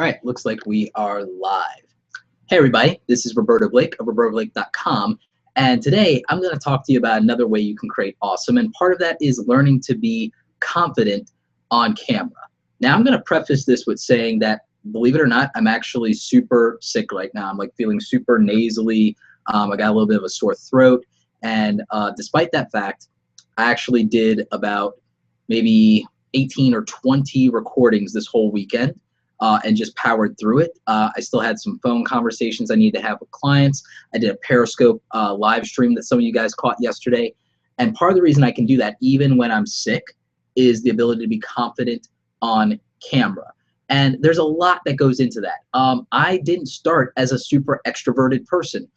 All right, looks like we are live. Hey everybody, this is Roberto Blake of robertoblake.com, and today I'm going to talk to you about another way you can create awesome, and part of that is learning to be confident on camera. Now I'm going to preface this with saying that, believe it or not, I'm actually super sick right now. I'm like feeling super nasally. I got a little bit of a sore throat, and despite that fact, I actually did about maybe 18 or 20 recordings this whole weekend. And just powered through it. I still had some phone conversations I need to have with clients. I did a Periscope live stream that some of you guys caught yesterday. And part of the reason I can do that, even when I'm sick, is the ability to be confident on camera. And there's a lot that goes into that. I didn't start as a super extroverted person.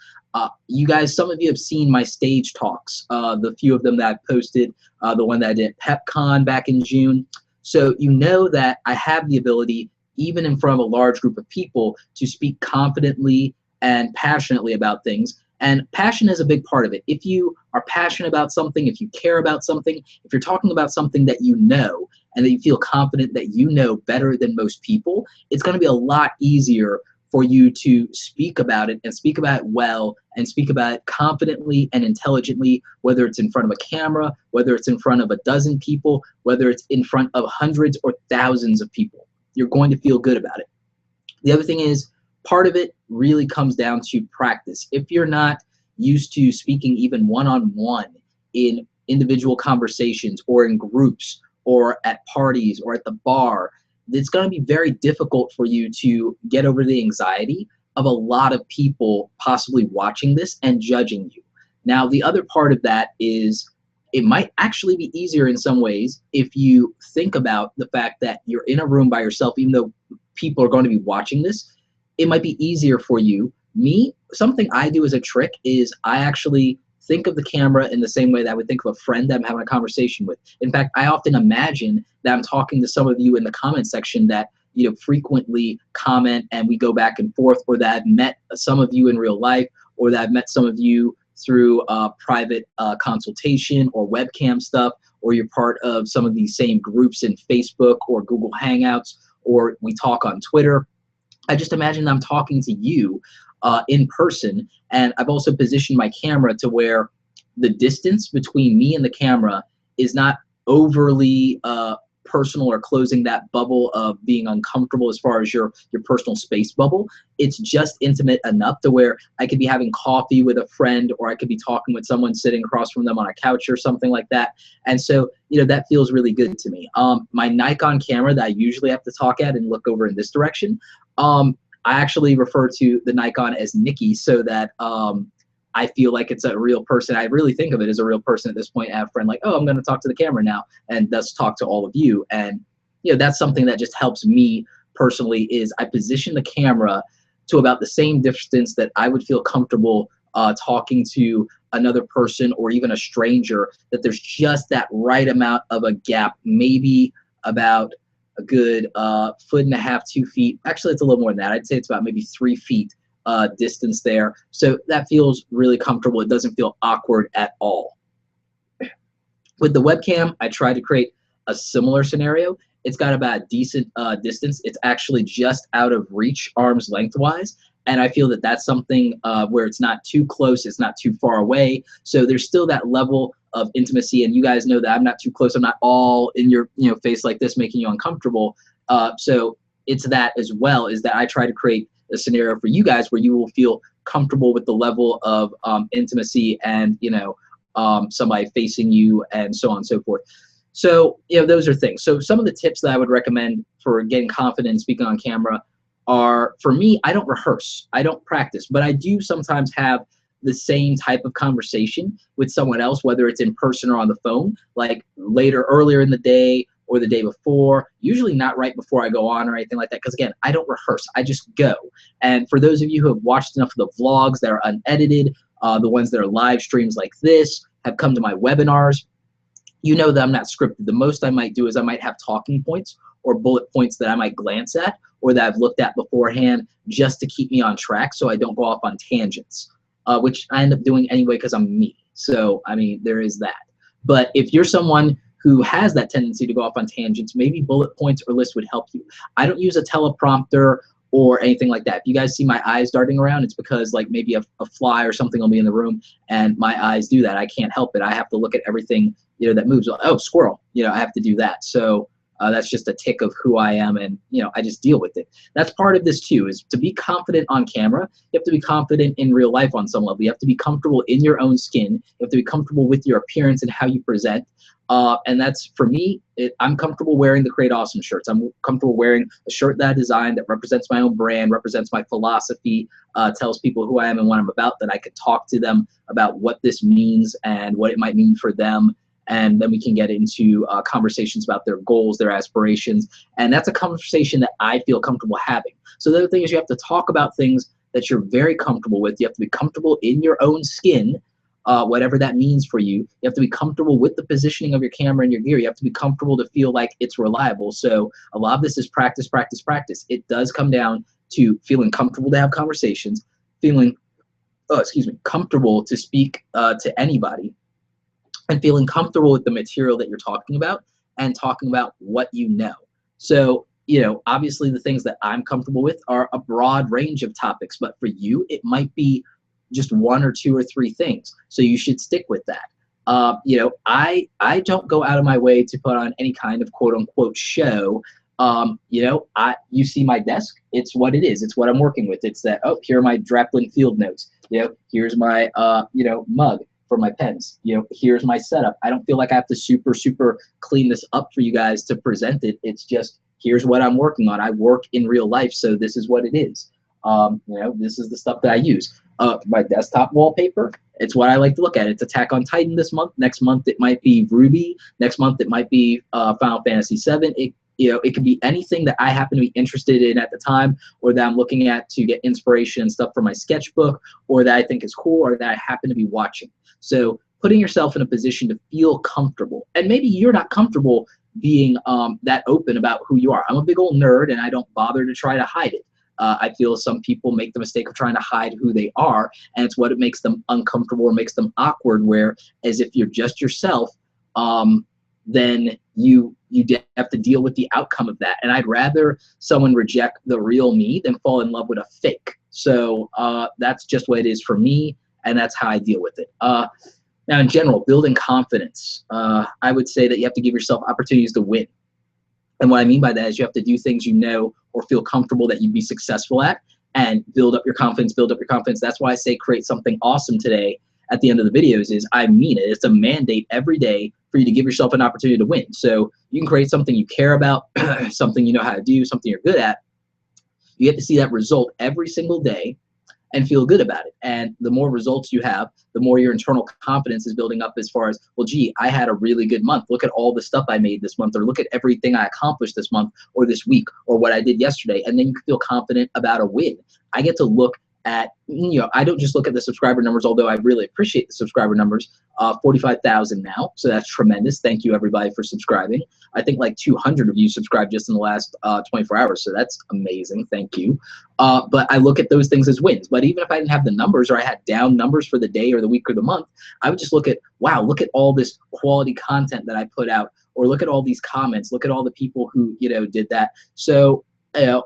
You guys, some of you have seen my stage talks, the few of them that I posted, the one that I did at PepCon back in June. So you know that I have the ability, even in front of a large group of people, to speak confidently and passionately about things. And passion is a big part of it. If you are passionate about something, if you care about something, if you're talking about something that you know and that you feel confident that you know better than most people, it's going to be a lot easier for you to speak about it and speak about it well and speak about it confidently and intelligently, whether it's in front of a camera, whether it's in front of a dozen people, whether it's in front of hundreds or thousands of people. You're going to feel good about it. The other thing is, part of it really comes down to practice. If you're not used to speaking even one-on-one in individual conversations or in groups or at parties or at the bar, it's going to be very difficult for you to get over the anxiety of a lot of people possibly watching this and judging you. Now, the other part of that is, it might actually be easier in some ways if you think about the fact that you're in a room by yourself, even though people are going to be watching this. It might be easier for you. Me, something I do as a trick is I actually think of the camera in the same way that I would think of a friend that I'm having a conversation with. In fact, I often imagine that I'm talking to some of you in the comment section that frequently comment and we go back and forth, or that I've met some of you in real life, or that I've met some of you through private consultation or webcam stuff, or you're part of some of these same groups in Facebook or Google Hangouts, or we talk on Twitter. I just imagine I'm talking to you in person, and I've also positioned my camera to where the distance between me and the camera is not overly personal or closing that bubble of being uncomfortable as far as your personal space bubble. It's just intimate enough to where I could be having coffee with a friend, or I could be talking with someone sitting across from them on a couch or something like that. And so, that feels really good to me. My Nikon camera that I usually have to talk at and look over in this direction, I actually refer to the Nikon as Nikki, so that I feel like it's a real person. I really think of it as a real person at this point. I have a friend like, oh, I'm going to talk to the camera now and thus talk to all of you. And that's something that just helps me personally, is I position the camera to about the same distance that I would feel comfortable talking to another person or even a stranger, that there's just that right amount of a gap, maybe about a good 1.5 feet, 2 feet. Actually, it's a little more than that. I'd say it's about maybe 3 feet distance there. So that feels really comfortable. It doesn't feel awkward at all. With the webcam, I tried to create a similar scenario. It's got about a decent distance. It's actually just out of reach, arm's lengthwise. And I feel that that's something where it's not too close, it's not too far away. So there's still that level of intimacy. And you guys know that I'm not too close. I'm not all in your face like this, making you uncomfortable. So it's that as well, is that I try to create a scenario for you guys where you will feel comfortable with the level of intimacy and somebody facing you and so on and so forth. So those are things. So some of the tips that I would recommend for getting confident speaking on camera are, for me, I don't rehearse, I don't practice, but I do sometimes have the same type of conversation with someone else, whether it's in person or on the phone, like earlier in the day or the day before, usually not right before I go on or anything like that, because again, I don't rehearse, I just go. And for those of you who have watched enough of the vlogs that are unedited, the ones that are live streams like this, have come to my webinars, you know that I'm not scripted. The most I might do is I might have talking points or bullet points that I might glance at or that I've looked at beforehand, just to keep me on track so I don't go off on tangents, which I end up doing anyway because I'm me. So, I mean, there is that. But if you're someone who has that tendency to go off on tangents, maybe bullet points or lists would help you. I don't use a teleprompter or anything like that. If you guys see my eyes darting around, it's because like maybe a fly or something will be in the room and my eyes do that. I can't help it. I have to look at everything, you know, that moves. Oh, squirrel, you know, I have to do that. So that's just a tick of who I am, and you know, I just deal with it. That's part of this too, is to be confident on camera. You have to be confident in real life on some level. You have to be comfortable in your own skin. You have to be comfortable with your appearance and how you present. And that's, for me, I'm comfortable wearing the Create Awesome shirts. I'm comfortable wearing a shirt that I designed that represents my own brand, represents my philosophy, tells people who I am and what I'm about, that I could talk to them about what this means and what it might mean for them. And then we can get into conversations about their goals, their aspirations. And that's a conversation that I feel comfortable having. So the other thing is, you have to talk about things that you're very comfortable with. You have to be comfortable in your own skin, whatever that means for you. You have to be comfortable with the positioning of your camera and your gear. You have to be comfortable to feel like it's reliable. So a lot of this is practice, practice, practice. It does come down to feeling comfortable to have conversations, feeling, comfortable to speak to anybody, and feeling comfortable with the material that you're talking about and talking about what you know. So, you know, obviously the things that I'm comfortable with are a broad range of topics, but for you, it might be just one or two or three things. So you should stick with that. You know, I don't go out of my way to put on any kind of quote unquote show. You know, you see my desk, it's what it is. It's what I'm working with. It's that, oh, here are my Draplin field notes. You know, here's my, you know, mug for my pens. You know, here's my setup. I don't feel like I have to super clean this up for you guys to present it. It's just, here's what I'm working on. I work in real life, so this is what it is. You know, this is the stuff that I use. My desktop wallpaper, it's what I like to look at. It's Attack on Titan this month. Next month it might be Ruby. Next month it might be Final Fantasy VII. You know, it could be anything that I happen to be interested in at the time, or that I'm looking at to get inspiration and stuff for my sketchbook, or that I think is cool, or that I happen to be watching. So putting yourself in a position to feel comfortable, and maybe you're not comfortable being that open about who you are. I'm a big old nerd, and I don't bother to try to hide it. I feel some people make the mistake of trying to hide who they are, and it's what it makes them uncomfortable or makes them awkward, where as if you're just yourself, then you have to deal with the outcome of that. And I'd rather someone reject the real me than fall in love with a fake. So that's just what it is for me, and that's how I deal with it. Now, in general, building confidence, I would say that you have to give yourself opportunities to win. And what I mean by that is you have to do things you know or feel comfortable that you'd be successful at, and build up your confidence, build up your confidence. That's why I say create something awesome today at the end of the videos. Is I mean it. It's a mandate every day for you to give yourself an opportunity to win. So you can create something you care about, something you know how to do, something you're good at. You get to see that result every single day and feel good about it. And the more results you have, the more your internal confidence is building up, as far as, well, gee, I had a really good month. Look at all the stuff I made this month, or look at everything I accomplished this month or this week, or what I did yesterday. And then you can feel confident about a win. I get to look at, you know, I don't just look at the subscriber numbers, although I really appreciate the subscriber numbers. 45,000 now, so that's tremendous. Thank you everybody for subscribing. I think like 200 of you subscribed just in the last 24 hours, so that's amazing. Thank you. But I look at those things as wins. But even if I didn't have the numbers, or I had down numbers for the day or the week or the month, I would just look at, wow, look at all this quality content that I put out, or look at all these comments, look at all the people who, you know, did that. So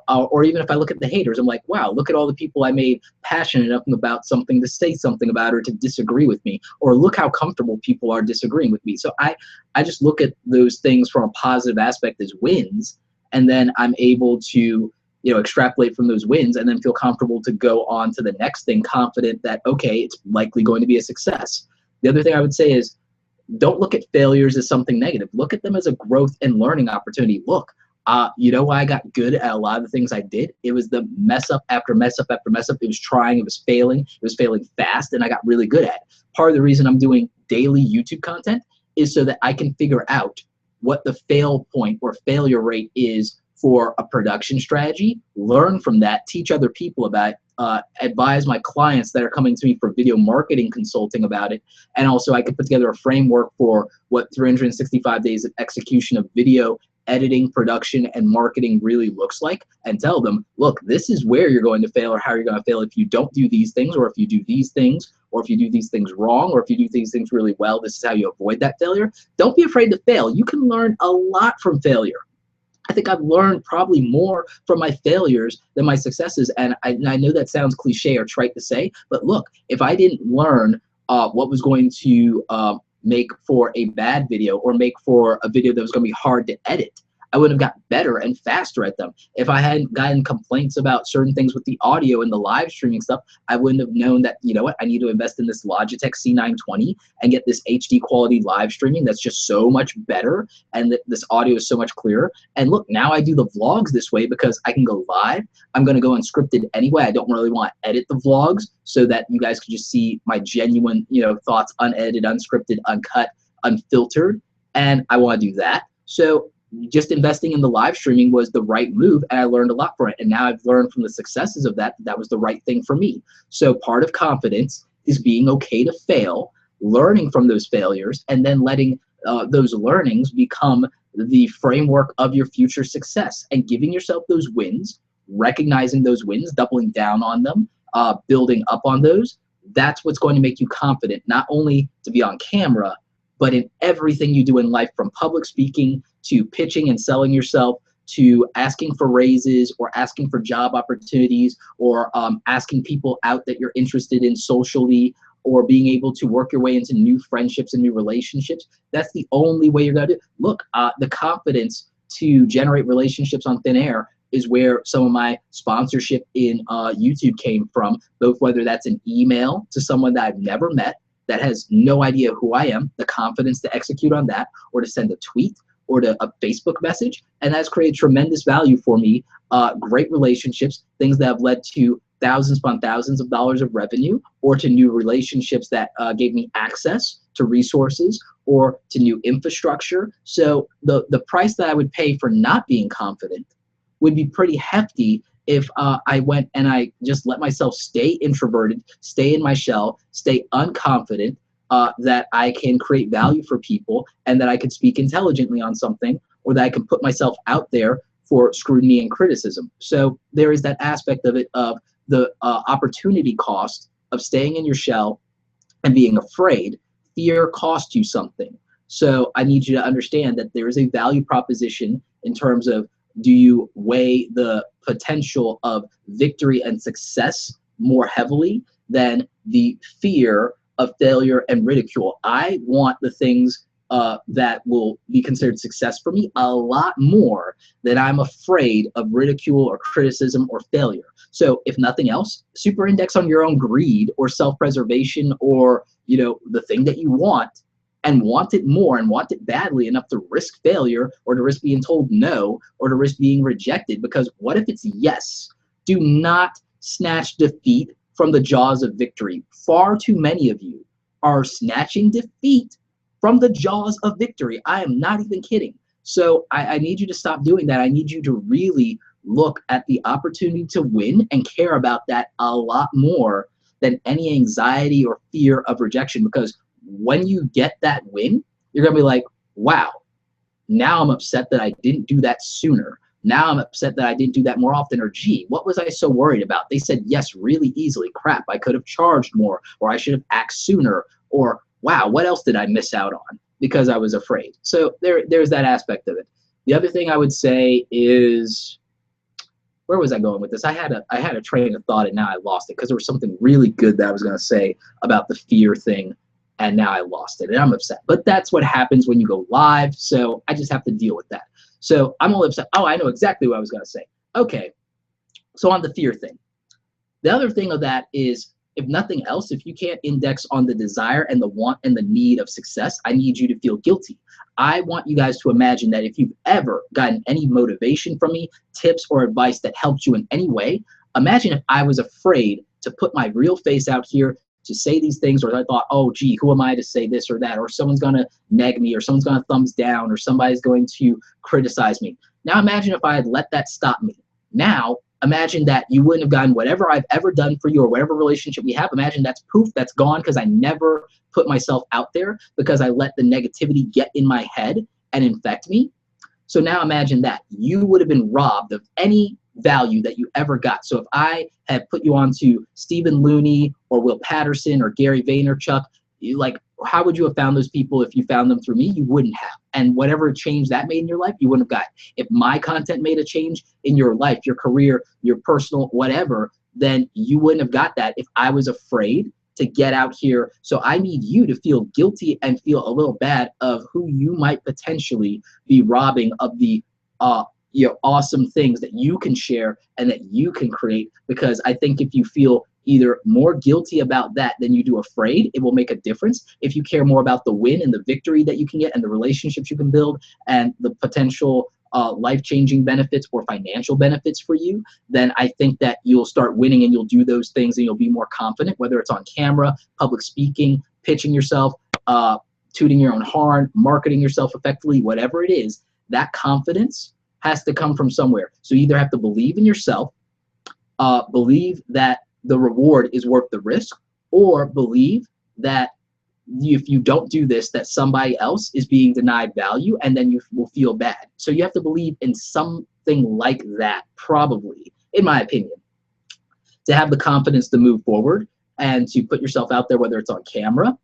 or even if I look at the haters, I'm like, wow, look at all the people I made passionate enough about something to say something about, or to disagree with me, or look how comfortable people are disagreeing with me. So I just look at those things from a positive aspect as wins, and then I'm able to, you know, extrapolate from those wins and then feel comfortable to go on to the next thing, confident that, okay, it's likely going to be a success. The other thing I would say is, don't look at failures as something negative. Look at them as a growth and learning opportunity. Look, you know why I got good at a lot of the things I did? It was the mess up after mess up after mess up. It was trying, it was failing fast, and I got really good at it. Part of the reason I'm doing daily YouTube content is so that I can figure out what the fail point or failure rate is for a production strategy, learn from that, teach other people about it, advise my clients that are coming to me for video marketing consulting about it, and also I could put together a framework for what 365 days of execution of video editing, production, and marketing really looks like, and tell them, look, this is where you're going to fail, or how you're going to fail if you don't do these things, or if you do these things, or if you do these things wrong, or if you do these things really well, this is how you avoid that failure. Don't be afraid to fail. You can learn a lot from failure. I think I've learned probably more from my failures than my successes. And I know that sounds cliche or trite to say, but look, if I didn't learn what was going to make for a bad video or make for a video that was going to be hard to edit, I would have gotten better and faster at them. If I hadn't gotten complaints about certain things with the audio and the live streaming stuff, I wouldn't have known that, you know what, I need to invest in this Logitech C920 and get this HD quality live streaming that's just so much better, and that this audio is so much clearer. And look, now I do the vlogs this way because I can go live. I'm going to go unscripted anyway. I don't really want to edit the vlogs so that you guys can just see my genuine, you know, thoughts, unedited, unscripted, uncut, unfiltered. And I want to do that. So just investing in the live streaming was the right move, and I learned a lot from it. And now I've learned from the successes of that, that was the right thing for me. So part of confidence is being okay to fail, learning from those failures, and then letting those learnings become the framework of your future success, and giving yourself those wins, recognizing those wins, doubling down on them, building up on those. That's what's going to make you confident, not only to be on camera, but in everything you do in life, from public speaking to pitching and selling yourself, to asking for raises or asking for job opportunities, or asking people out that you're interested in socially, or being able to work your way into new friendships and new relationships. That's the only way you're going to do it. Look, the confidence to generate relationships on thin air is where some of my sponsorship in YouTube came from, both whether that's an email to someone that I've never met, that has no idea who I am, the confidence to execute on that, or to send a tweet, or to a Facebook message. And that's created tremendous value for me, great relationships, things that have led to thousands upon thousands of dollars of revenue, or to new relationships that gave me access to resources or to new infrastructure. So the price that I would pay for not being confident would be pretty hefty if I went and I just let myself stay introverted, stay in my shell, stay unconfident, that I can create value for people, and that I can speak intelligently on something, or that I can put myself out there for scrutiny and criticism. So there is that aspect of it, of the opportunity cost of staying in your shell and being afraid. Fear costs you something. So I need you to understand that there is a value proposition in terms of, do you weigh the potential of victory and success more heavily than the fear of failure and ridicule? I want the things that will be considered success for me a lot more than I'm afraid of ridicule or criticism or failure. So if nothing else, super index on your own greed or self-preservation, or, you know, the thing that you want, and want it more and want it badly enough to risk failure, or to risk being told no, or to risk being rejected. Because what if it's yes? Do not snatch defeat from the jaws of victory. Far too many of you are snatching defeat from the jaws of victory. I am not even kidding. So I need you to stop doing that. I need you to really look at the opportunity to win and care about that a lot more than any anxiety or fear of rejection. Because when you get that win, you're gonna be like, wow, now I'm upset that I didn't do that sooner. Now I'm upset that I didn't do that more often. Or gee, what was I so worried about? They said yes really easily. Crap, I could have charged more, or I should have acted sooner. Or wow, what else did I miss out on because I was afraid? So there's that aspect of it. The other thing I would say is, where was I going with this? I had a train of thought, and now I lost it, because there was something really good that I was gonna say about the fear thing, and now I lost it, and I'm upset. But that's what happens when you go live, so I just have to deal with that. So I'm all upset. Oh, I know exactly what I was gonna say. Okay, so on the fear thing. The other thing of that is, if nothing else, if you can't index on the desire and the want and the need of success, I need you to feel guilty. I want you guys to imagine that if you've ever gotten any motivation from me, tips or advice that helped you in any way, imagine if I was afraid to put my real face out here to say these things, or I thought, oh, gee, who am I to say this or that, or someone's gonna neg me, or someone's gonna thumbs down, or somebody's going to criticize me. Now imagine if I had let that stop me. Now imagine that you wouldn't have gotten whatever I've ever done for you, or whatever relationship we have. Imagine that's poof, that's gone, because I never put myself out there, because I let the negativity get in my head and infect me. So now imagine that you would have been robbed of any value that you ever got. So if I had put you on to Stephen Looney or Will Patterson or Gary Vaynerchuk, like how would you have found those people if you found them through me? You wouldn't have. And whatever change that made in your life, you wouldn't have got. If my content made a change in your life, your career, your personal whatever, then you wouldn't have got that if I was afraid to get out here. So I need you to feel guilty and feel a little bad of who you might potentially be robbing of the awesome things that you can share and that you can create. Because I think if you feel either more guilty about that than you do afraid, it will make a difference. If you care more about the win and the victory that you can get and the relationships you can build and the potential life-changing benefits or financial benefits for you, then I think that you'll start winning and you'll do those things and you'll be more confident, whether it's on camera, public speaking, pitching yourself, tooting your own horn, marketing yourself effectively, whatever it is. That confidence has to come from somewhere. So you either have to believe in yourself, believe that the reward is worth the risk, or believe that if you don't do this, that somebody else is being denied value, and then you will feel bad. So you have to believe in something like that, probably, in my opinion, to have the confidence to move forward and to put yourself out there, whether it's on camera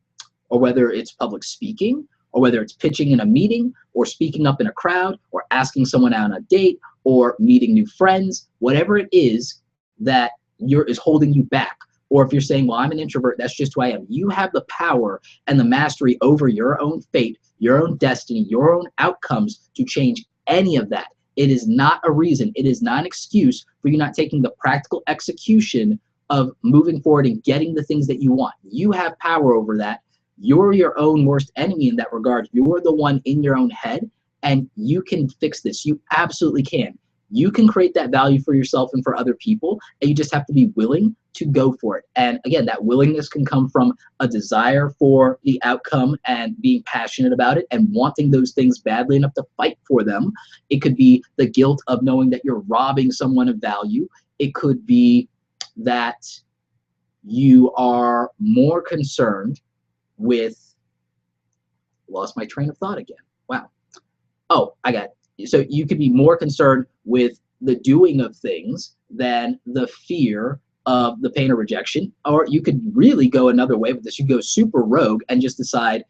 or whether it's public speaking or whether it's pitching in a meeting or speaking up in a crowd or asking someone out on a date or meeting new friends, whatever it is that is holding you back. Or if you're saying, well, I'm an introvert, that's just who I am. You have the power and the mastery over your own fate, your own destiny, your own outcomes to change any of that. It is not a reason. It is not an excuse for you not taking the practical execution of moving forward and getting the things that you want. You have power over that. You're your own worst enemy in that regard. You're the one in your own head, and you can fix this. You absolutely can. You can create that value for yourself and for other people, and you just have to be willing to go for it. And again, that willingness can come from a desire for the outcome and being passionate about it and wanting those things badly enough to fight for them. It could be the guilt of knowing that you're robbing someone of value. It could be that you are more concerned with, lost my train of thought again. Wow. Oh, I got it. So you could be more concerned with the doing of things than the fear of the pain or rejection. Or you could really go another way with this. You go super rogue and just decide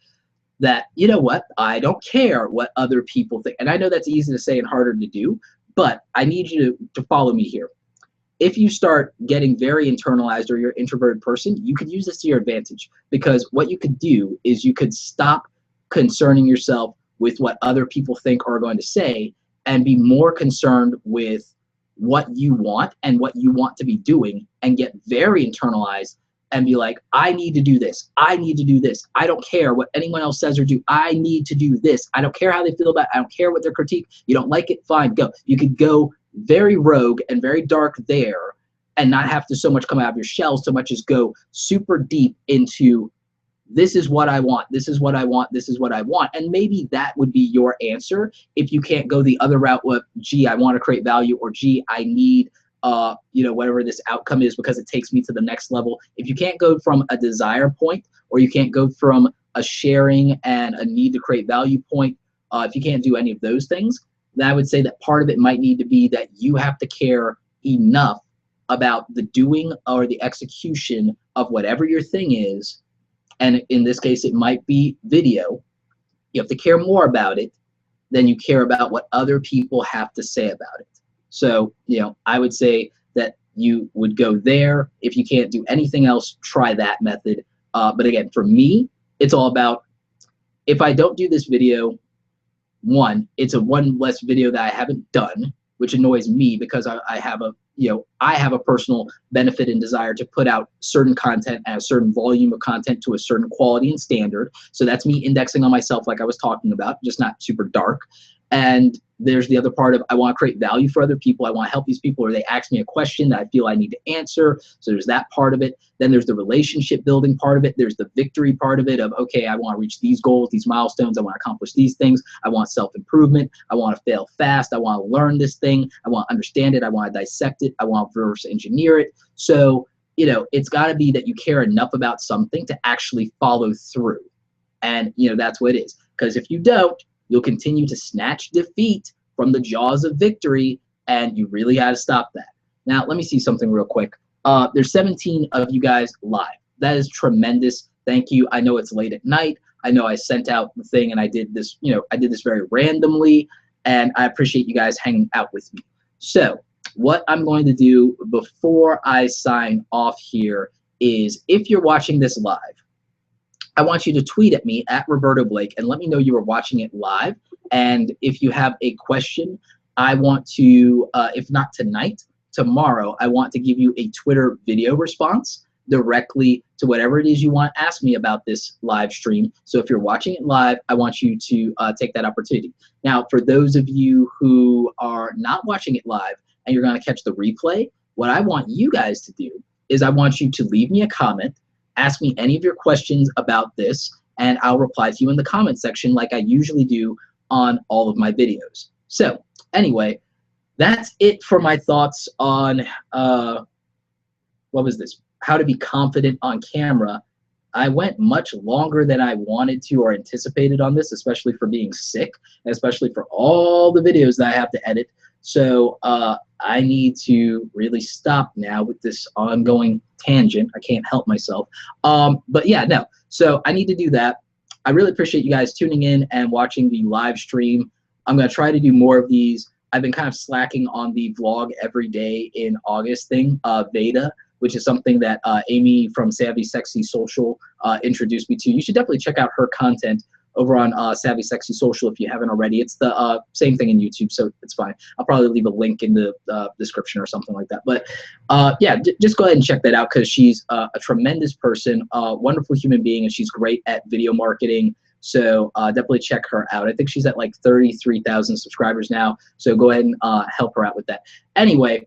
that, you know what, I don't care what other people think. And I know that's easy to say and harder to do, but I need you to follow me here. If you start getting very internalized or you're an introverted person, you could use this to your advantage, because what you could do is you could stop concerning yourself with what other people think are going to say and be more concerned with what you want and what you want to be doing, and get very internalized and be like, I need to do this. I need to do this. I don't care what anyone else says or do. I need to do this. I don't care how they feel about it. I don't care what their critique. You don't like it? Fine, go. You could go very rogue and very dark there and not have to so much come out of your shell so much as go super deep into, this is what I want, this is what I want, this is what I want. And maybe that would be your answer if you can't go the other route with, gee, I want to create value, or gee, I need whatever this outcome is because it takes me to the next level. If you can't go from a desire point, or you can't go from a sharing and a need to create value point, if you can't do any of those things, then I would say that part of it might need to be that you have to care enough about the doing or the execution of whatever your thing is. And in this case, it might be video. You have to care more about it than you care about what other people have to say about it. So, I would say that you would go there. If you can't do anything else, try that method. But again, for me, it's all about, if I don't do this video, one, it's a one less video that I haven't done, which annoys me because I have a personal benefit and desire to put out certain content at a certain volume of content to a certain quality and standard. So that's me indexing on myself, like I was talking about, just not super dark. And there's the other part of, I want to create value for other people. I want to help these people, or they ask me a question that I feel I need to answer. So there's that part of it. Then there's the relationship building part of it. There's the victory part of it of, okay, I want to reach these goals, these milestones. I want to accomplish these things. I want self-improvement. I want to fail fast. I want to learn this thing. I want to understand it. I want to dissect it. I want to reverse engineer it. So, it's got to be that you care enough about something to actually follow through. And, that's what it is. Because if you don't, you'll continue to snatch defeat from the jaws of victory, and you really got to stop that. Now, let me see something real quick. There's 17 of you guys live. That is tremendous. Thank you. I know it's late at night. I know I sent out the thing and I did this, I did this very randomly, and I appreciate you guys hanging out with me. So what I'm going to do before I sign off here is, if you're watching this live, I want you to tweet at me at Roberto Blake and let me know you were watching it live. And if you have a question, I want to, if not tonight, tomorrow, I want to give you a Twitter video response directly to whatever it is you want to ask me about this live stream. So if you're watching it live, I want you to take that opportunity. Now, for those of you who are not watching it live and you're going to catch the replay, what I want you guys to do is I want you to leave me a comment, ask me any of your questions about this, and I'll reply to you in the comment section like I usually do on all of my videos. So anyway, that's it for my thoughts on, what was this? How to be confident on camera. I went much longer than I wanted to or anticipated on this, especially for being sick, and especially for all the videos that I have to edit. So I need to really stop now with this ongoing tangent. I can't help myself. But yeah, no. So I need to do that. I really appreciate you guys tuning in and watching the live stream. I'm going to try to do more of these. I've been kind of slacking on the vlog every day in August thing, Veda, which is something that Amy from Savvy Sexy Social introduced me to. You should definitely check out her content over on Savvy Sexy Social if you haven't already. It's the same thing in YouTube, so it's fine. I'll probably leave a link in the description or something like that. But yeah, just go ahead and check that out, because she's a tremendous person, wonderful human being, and she's great at video marketing. So definitely check her out. I think she's at like 33,000 subscribers now, so go ahead and help her out with that. Anyway,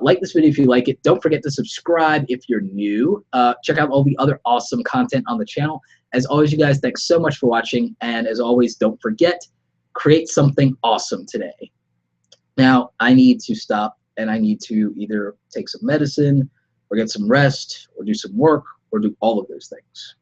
like this video if you like it. Don't forget to subscribe if you're new. Check out all the other awesome content on the channel. As always, you guys, thanks so much for watching. And as always, don't forget, create something awesome today. Now, I need to stop, and I need to either take some medicine or get some rest or do some work or do all of those things.